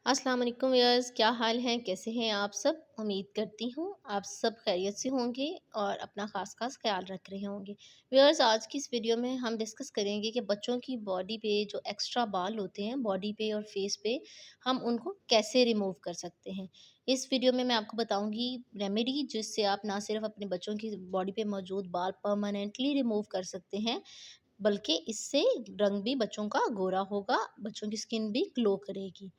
अस्सलाम वालेकुम व्यूअर्स, क्या हाल हैं? कैसे हैं आप सब? उम्मीद करती हूँ आप सब खैरियत से होंगे और अपना ख़ास ख़्याल रख रहे होंगे। व्यूअर्स, आज की इस वीडियो में हम डिस्कस करेंगे कि बच्चों की बॉडी पे जो एक्स्ट्रा बाल होते हैं बॉडी पे और फेस पे, हम उनको कैसे रिमूव कर सकते हैं। इस वीडियो में मैं आपको बताऊँगी रेमेडी जिससे आप ना सिर्फ़ अपने बच्चों की बॉडी पे मौजूद बाल परमानेंटली रिमूव कर सकते हैं, बल्कि इससे रंग भी बच्चों का गोरा होगा, बच्चों की स्किन भी ग्लो करेगी।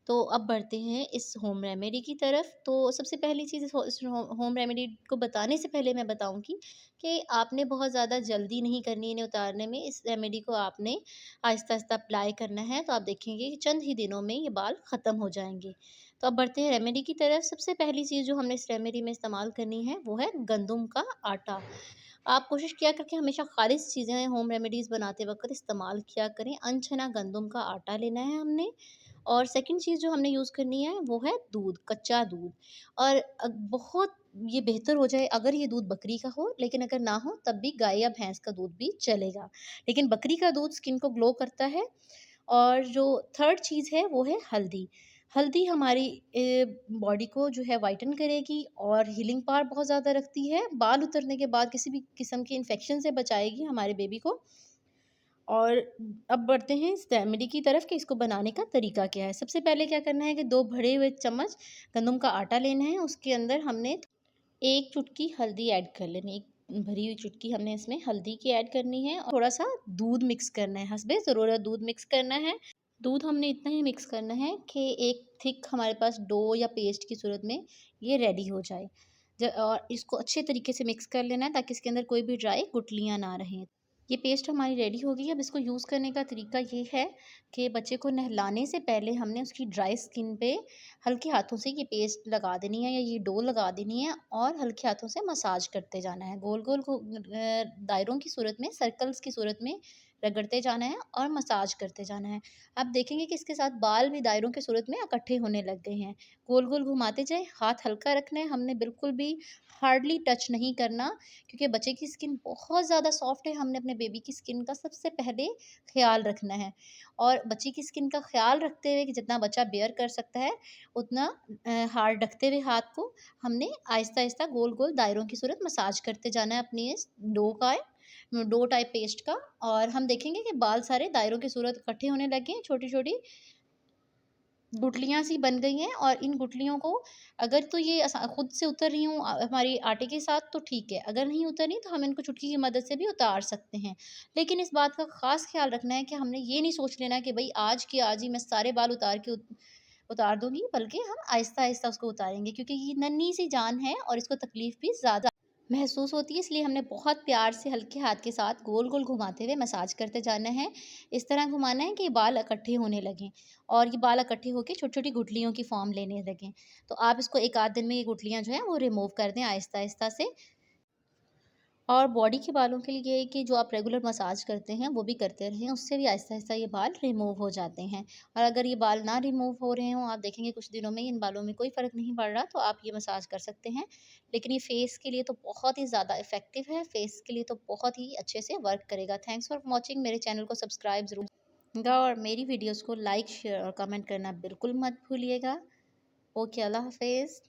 तो अब बढ़ते हैं इस होम रेमेडी की तरफ। तो सबसे पहली चीज़ इस होम रेमेडी को बताने से पहले मैं बताऊँगी कि आपने बहुत ज़्यादा जल्दी नहीं करनी है इन्हें उतारने में। इस रेमेडी को आपने आहिस्ता-आहिस्ता अप्लाई करना है, तो आप देखेंगे कि चंद ही दिनों में ये बाल ख़त्म हो जाएँगे। तो अब बढ़ते हैं रेमेडी की तरफ। सबसे पहली चीज़ जो हमने इस रेमेडी में इस्तेमाल करनी है, वो है गंदम का आटा। आप कोशिश किया करके हमेशा ख़ालिस चीज़ें होम रेमेडीज़ बनाते वक़्त इस्तेमाल किया करें। अनछना गंदम का आटा लेना है हमने। और सेकंड चीज़ जो हमने यूज़ करनी है वो है दूध, कच्चा दूध। और बहुत ये बेहतर हो जाए अगर ये दूध बकरी का हो, लेकिन अगर ना हो तब भी गाय या भैंस का दूध भी चलेगा। लेकिन बकरी का दूध स्किन को ग्लो करता है। और जो थर्ड चीज़ है वो है हल्दी। हल्दी हमारी बॉडी को जो है व्हाइटन करेगी और हीलिंग पावर बहुत ज़्यादा रखती है। बाल उतरने के बाद किसी भी किस्म के इन्फेक्शन से बचाएगी हमारे बेबी को। और अब बढ़ते हैं इस रेमेडी की तरफ कि इसको बनाने का तरीका क्या है। सबसे पहले क्या करना है कि 2 भरे हुए चम्मच गंदम का आटा लेना है, उसके अंदर हमने 1 चुटकी हल्दी ऐड कर लेनी है। एक भरी हुई चुटकी हमने इसमें हल्दी की ऐड करनी है और थोड़ा-सा दूध मिक्स करना है, हस्बे ज़रूरत दूध मिक्स करना है। दूध हमने इतना ही मिक्स करना है कि एक थिक हमारे पास डो या पेस्ट की सूरत में ये रेडी हो जाए। और इसको अच्छे तरीके से मिक्स कर लेना है ताकि इसके अंदर कोई भी ड्राई गुठलियाँ ना रहें। ये पेस्ट हमारी रेडी हो गई है। अब इसको यूज़ करने का तरीका ये है कि बच्चे को नहलाने से पहले हमने उसकी ड्राई स्किन पे हल्के हाथों से ये पेस्ट लगा देनी है या ये डो लगा देनी है और हल्के हाथों से मसाज करते जाना है। गोल-गोल दायरों की सूरत में, सर्कल्स की सूरत में रगड़ते जाना है और मसाज करते जाना है। आप देखेंगे कि इसके साथ बाल भी दायरों की सूरत में इकट्ठे होने लग गए हैं। गोल-गोल घुमाते जाएँ, हाथ हल्का रखना है, हमने बिल्कुल भी हार्डली टच नहीं करना, क्योंकि बच्चे की स्किन बहुत ज़्यादा सॉफ्ट है। हमने अपने बेबी की स्किन का सबसे पहले ख़्याल रखना है और बच्चे की स्किन का ख़्याल रखते हुए कि जितना बच्चा बेयर कर सकता है, उतना हार्ड रखते हुए हाथ को हमने आहिस्ता-आहिस्ता गोल-गोल दायरों की सूरत मसाज करते जाना है अपनी इस डो टाइप पेस्ट का। और हम देखेंगे कि बाल सारे दायरों की सूरत इकट्ठे होने लगे हैं, छोटी-छोटी गुठलियाँ सी बन गई हैं। और इन गुठलियों को अगर तो ये खुद से उतर रही हों हमारी आटे के साथ तो ठीक है, अगर नहीं उतर रही तो हम इनको चुटकी की मदद से भी उतार सकते हैं। लेकिन इस बात का ख़ास ख़्याल रखना है कि हमने ये नहीं सोच लेना कि भई आज की आज ही मैं सारे बाल उतार दूँगी, बल्कि हम आहिस्ता-आहिस्ता उसको उतारेंगे, क्योंकि ये नन्ही सी जान है और इसको तकलीफ़ भी ज़्यादा महसूस होती है। इसलिए हमने बहुत प्यार से हल्के हाथ के साथ गोल-गोल घुमाते हुए मसाज करते जाना है। इस तरह घुमाना है कि ये बाल इकट्ठे होने लगें और ये बाल इकट्ठे होके छोटी-छोटी गुठलियों की फ़ॉर्म लेने लगें। तो आप इसको 1 आध दिन में ये गुठलियाँ जो हैं वो रिमूव कर दें आहिस्ता-आहिस्ता से। और बॉडी के बालों के लिए ये है कि जो आप रेगुलर मसाज करते हैं वो भी करते रहें, उससे भी आहिस्ता-आहिस्ता ये बाल रिमूव हो जाते हैं। और अगर ये बाल ना रिमूव हो रहे हों, आप देखेंगे कुछ दिनों में इन बालों में कोई फ़र्क नहीं पड़ रहा, तो आप ये मसाज कर सकते हैं। लेकिन ये फेस के लिए तो बहुत ही ज़्यादा इफ़ेक्टिव है, फेस के लिए तो बहुत ही अच्छे से वर्क करेगा। Thanks for watching. मेरे चैनल को सब्सक्राइब ज़रूर कीजिएगा और मेरी वीडियोज़ को लाइक, शेयर और कमेंट करना बिल्कुल मत भूलिएगा। ओके, अल्लाह हाफ़िज़।